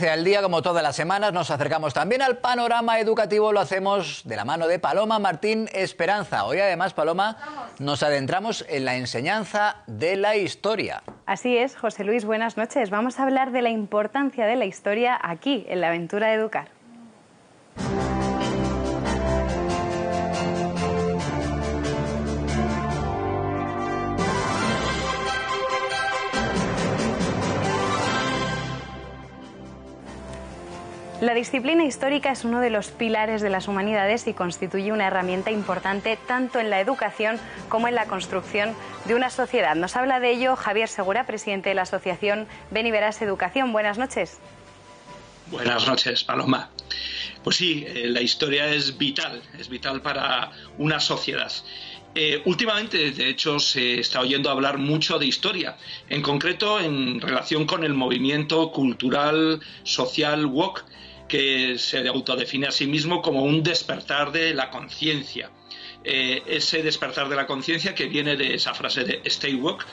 Al día, como todas las semanas, nos acercamos también al panorama educativo. Lo hacemos de la mano de Paloma Martín Esperanza. Hoy, además, Paloma, nos adentramos en la enseñanza de la historia. Así es, José Luis, buenas noches. Vamos a hablar de la importancia de la historia aquí, en la aventura de educar. La disciplina histórica es uno de los pilares de las humanidades y constituye una herramienta importante tanto en la educación como en la construcción de una sociedad. Nos habla de ello Javier Segura, presidente de la asociación Ven y Verás Educación. Buenas noches. Buenas noches, Paloma. Pues sí, la historia es vital para una sociedad. Últimamente, de hecho, se está oyendo hablar mucho de historia, en concreto en relación con el movimiento cultural, social, woke, que se autodefine a sí mismo como un despertar de la conciencia. Ese despertar de la conciencia que viene de esa frase de stay woke,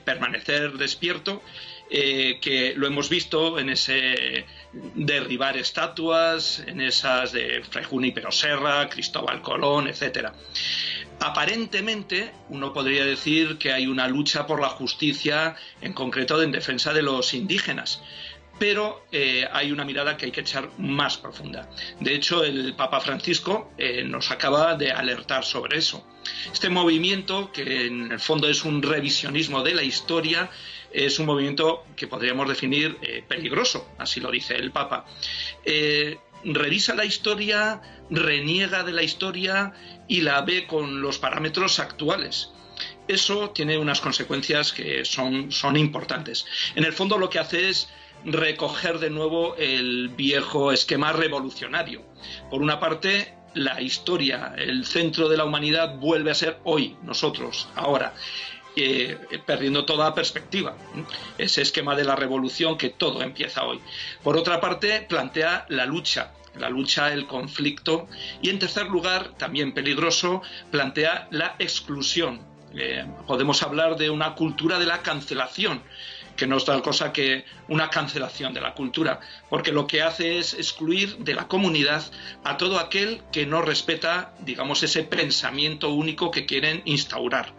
permanecer despierto, que lo hemos visto en ese derribar estatuas, en esas de Fray Junípero Serra, Cristóbal Colón, etcétera. Aparentemente, uno podría decir que hay una lucha por la justicia, en concreto en defensa de los indígenas, pero hay una mirada que hay que echar más profunda. De hecho, el Papa Francisco nos acaba de alertar sobre eso. Este movimiento, que en el fondo es un revisionismo de la historia, es un movimiento que podríamos definir peligroso, así lo dice el Papa. Revisa la historia, reniega de la historia y la ve con los parámetros actuales. Eso tiene unas consecuencias que son importantes. En el fondo lo que hace es recoger de nuevo el viejo esquema revolucionario. Por una parte, la historia, el centro de la humanidad, vuelve a ser hoy, nosotros, ahora. Perdiendo toda perspectiva, ese esquema de la revolución que todo empieza hoy. Por otra parte, plantea la lucha, el conflicto, y en tercer lugar, también peligroso, plantea la exclusión. Podemos hablar de una cultura de la cancelación, que no es tal cosa que una cancelación de la cultura, porque lo que hace es excluir de la comunidad a todo aquel que no respeta, digamos, ese pensamiento único que quieren instaurar.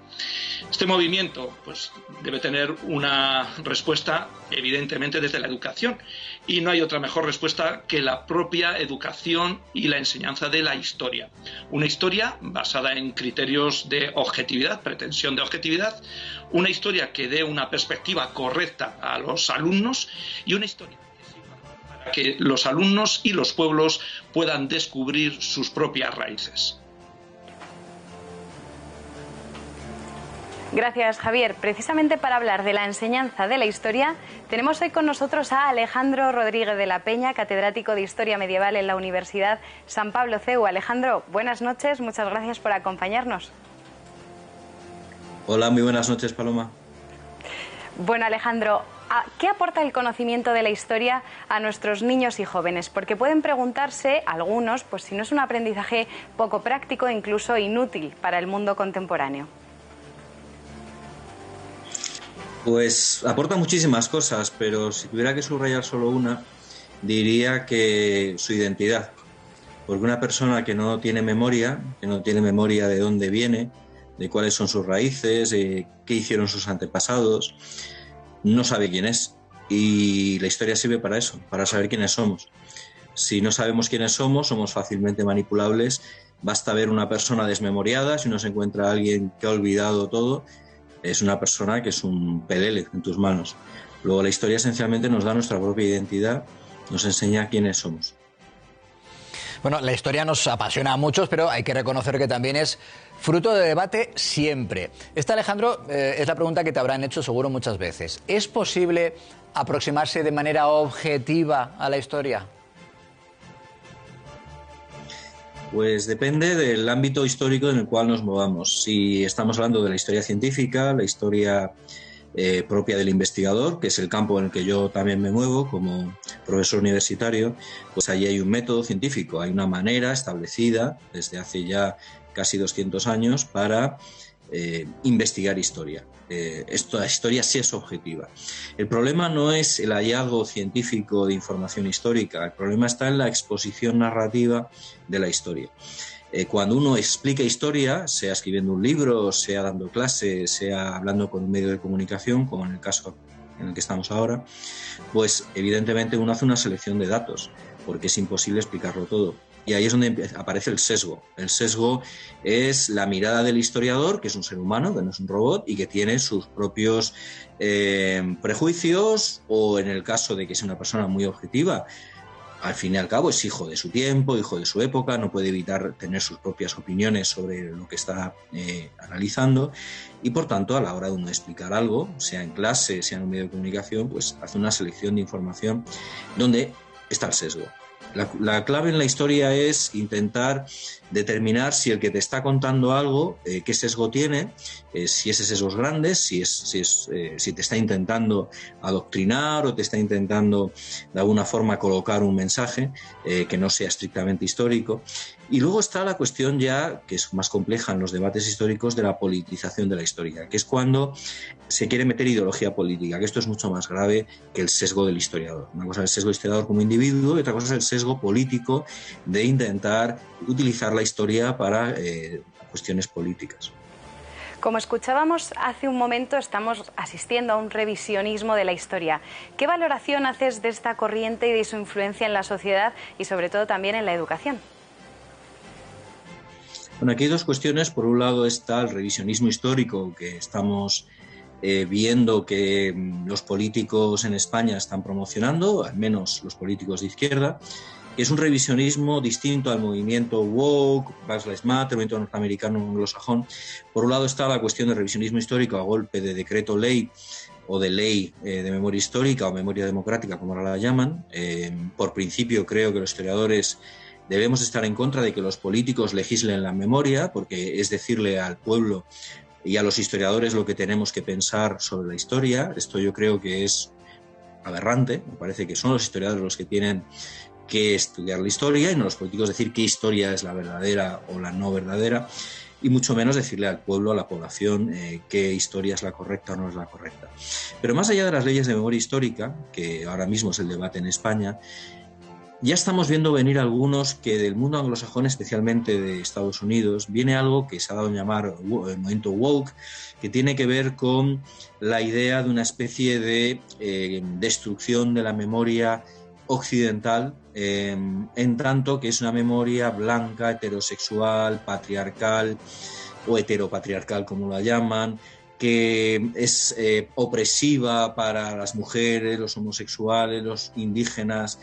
Este movimiento pues, debe tener una respuesta, evidentemente, desde la educación, y no hay otra mejor respuesta que la propia educación y la enseñanza de la historia. Una historia basada en criterios de objetividad, pretensión de objetividad, una historia que dé una perspectiva correcta a los alumnos y una historia que sirva para que los alumnos y los pueblos puedan descubrir sus propias raíces. Gracias, Javier. Precisamente para hablar de la enseñanza de la historia, tenemos hoy con nosotros a Alejandro Rodríguez de la Peña, catedrático de Historia Medieval en la Universidad San Pablo CEU. Alejandro, buenas noches, muchas gracias por acompañarnos. Hola, muy buenas noches, Paloma. Bueno, Alejandro, ¿qué aporta el conocimiento de la historia a nuestros niños y jóvenes? Porque pueden preguntarse algunos, pues si no es un aprendizaje poco práctico e incluso inútil para el mundo contemporáneo. Pues aporta muchísimas cosas, pero si tuviera que subrayar solo una, diría que su identidad. Porque una persona que no tiene memoria de dónde viene, de cuáles son sus raíces, qué hicieron sus antepasados, no sabe quién es. Y la historia sirve para eso, para saber quiénes somos. Si no sabemos quiénes somos fácilmente manipulables. Basta ver una persona desmemoriada, si uno se encuentra a alguien que ha olvidado todo, es una persona que es un pelele en tus manos. Luego la historia esencialmente nos da nuestra propia identidad, nos enseña quiénes somos. Bueno, la historia nos apasiona a muchos, pero hay que reconocer que también es fruto de debate siempre. Esta, Alejandro, es la pregunta que te habrán hecho seguro muchas veces. ¿Es posible aproximarse de manera objetiva a la historia? Pues depende del ámbito histórico en el cual nos movamos. Si estamos hablando de la historia científica, la historia propia del investigador, que es el campo en el que yo también me muevo como profesor universitario, pues allí hay un método científico, hay una manera establecida desde hace ya casi 200 años para investigar historia. La historia sí es objetiva. El problema no es el hallazgo científico de información histórica, el problema está en la exposición narrativa de la historia. Cuando uno explica historia, sea escribiendo un libro, sea dando clases, sea hablando con un medio de comunicación, como en el caso en el que estamos ahora, pues evidentemente uno hace una selección de datos, porque es imposible explicarlo todo. Y ahí es donde aparece el sesgo. El sesgo es la mirada del historiador, que es un ser humano, que no es un robot, y que tiene sus propios prejuicios, o en el caso de que sea una persona muy objetiva, al fin y al cabo es hijo de su tiempo, hijo de su época, no puede evitar tener sus propias opiniones sobre lo que está analizando, y por tanto a la hora de uno explicar algo, sea en clase, sea en un medio de comunicación, pues hace una selección de información donde está el sesgo. La clave en la historia es intentar determinar si el que te está contando algo, qué sesgo tiene, si ese sesgo es grande, si te está intentando adoctrinar o te está intentando de alguna forma colocar un mensaje que no sea estrictamente histórico. Y luego está la cuestión ya, que es más compleja en los debates históricos, de la politización de la historia, que es cuando se quiere meter ideología política, que esto es mucho más grave que el sesgo del historiador. Una cosa es el sesgo del historiador como individuo y otra cosa es el sesgo político de intentar utilizar la historia para cuestiones políticas. Como escuchábamos hace un momento, estamos asistiendo a un revisionismo de la historia. ¿Qué valoración haces de esta corriente y de su influencia en la sociedad y sobre todo también en la educación? Bueno, aquí hay dos cuestiones. Por un lado está el revisionismo histórico que estamos viendo que los políticos en España están promocionando, al menos los políticos de izquierda, que es un revisionismo distinto al movimiento woke, Black Lives Matter, movimiento norteamericano anglosajón. Por un lado está la cuestión del revisionismo histórico a golpe de decreto ley o de ley de memoria histórica o memoria democrática, como ahora la llaman. Por principio creo que los historiadores debemos estar en contra de que los políticos legislen la memoria, porque es decirle al pueblo y a los historiadores lo que tenemos que pensar sobre la historia. Esto yo creo que es aberrante. Me parece que son los historiadores los que tienen que estudiar la historia y no los políticos decir qué historia es la verdadera o la no verdadera, y mucho menos decirle al pueblo, a la población, qué historia es la correcta o no es la correcta. Pero más allá de las leyes de memoria histórica, que ahora mismo es el debate en España, ya estamos viendo venir algunos que del mundo anglosajón, especialmente de Estados Unidos, viene algo que se ha dado a llamar el movimiento woke, que tiene que ver con la idea de una especie de destrucción de la memoria occidental, en tanto que es una memoria blanca, heterosexual, patriarcal o heteropatriarcal, como la llaman, que es opresiva para las mujeres, los homosexuales, los indígenas,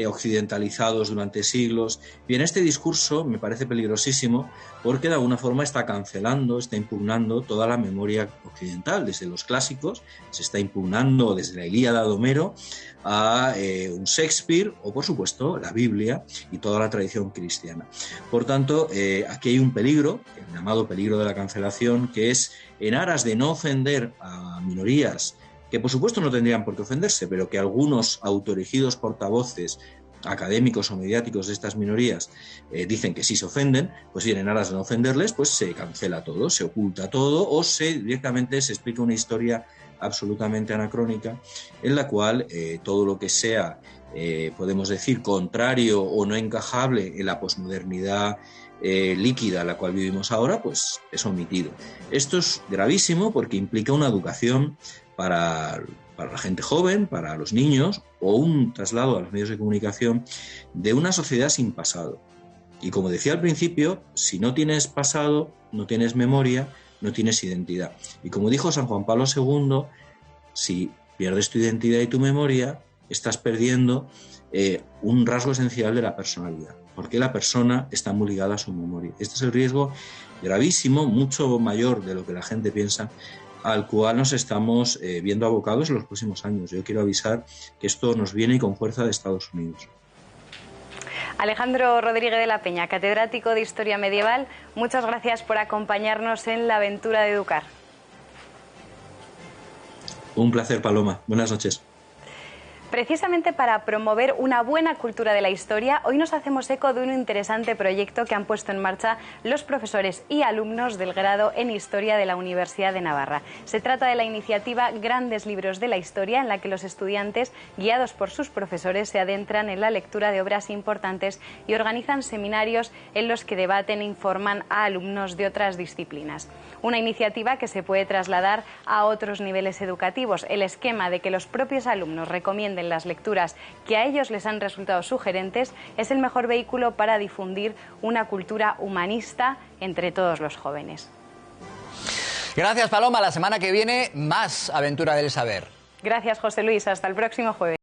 occidentalizados durante siglos. Bien, este discurso me parece peligrosísimo porque de alguna forma está cancelando, está impugnando toda la memoria occidental. Desde los clásicos se está impugnando desde la Ilíada de Homero a un Shakespeare o, por supuesto, la Biblia y toda la tradición cristiana. Por tanto, aquí hay un peligro, el llamado peligro de la cancelación, que es en aras de no ofender a minorías que por supuesto no tendrían por qué ofenderse, pero que algunos autoerigidos portavoces académicos o mediáticos de estas minorías dicen que sí se ofenden, pues bien, en aras de no ofenderles, pues se cancela todo, se oculta todo o directamente se explica una historia absolutamente anacrónica en la cual todo lo que sea, podemos decir, contrario o no encajable en la posmodernidad líquida en la cual vivimos ahora, pues es omitido. Esto es gravísimo porque implica una educación para la gente joven, para los niños, o un traslado a los medios de comunicación de una sociedad sin pasado. Y como decía al principio, si no tienes pasado, no tienes memoria, no tienes identidad. Y como dijo San Juan Pablo II, si pierdes tu identidad y tu memoria, estás perdiendo un rasgo esencial de la personalidad, porque la persona está muy ligada a su memoria. Este es el riesgo gravísimo, mucho mayor de lo que la gente piensa, al cual nos estamos viendo abocados en los próximos años. Yo quiero avisar que esto nos viene con fuerza de Estados Unidos. Alejandro Rodríguez de la Peña, catedrático de Historia Medieval, muchas gracias por acompañarnos en la aventura de educar. Un placer, Paloma. Buenas noches. Precisamente para promover una buena cultura de la historia, hoy nos hacemos eco de un interesante proyecto que han puesto en marcha los profesores y alumnos del grado en Historia de la Universidad de Navarra. Se trata de la iniciativa Grandes Libros de la Historia, en la que los estudiantes, guiados por sus profesores, se adentran en la lectura de obras importantes y organizan seminarios en los que debaten e informan a alumnos de otras disciplinas. Una iniciativa que se puede trasladar a otros niveles educativos. El esquema de que los propios alumnos recomienden las lecturas que a ellos les han resultado sugerentes es el mejor vehículo para difundir una cultura humanista entre todos los jóvenes. Gracias, Paloma. La semana que viene, más Aventura del Saber. Gracias, José Luis. Hasta el próximo jueves.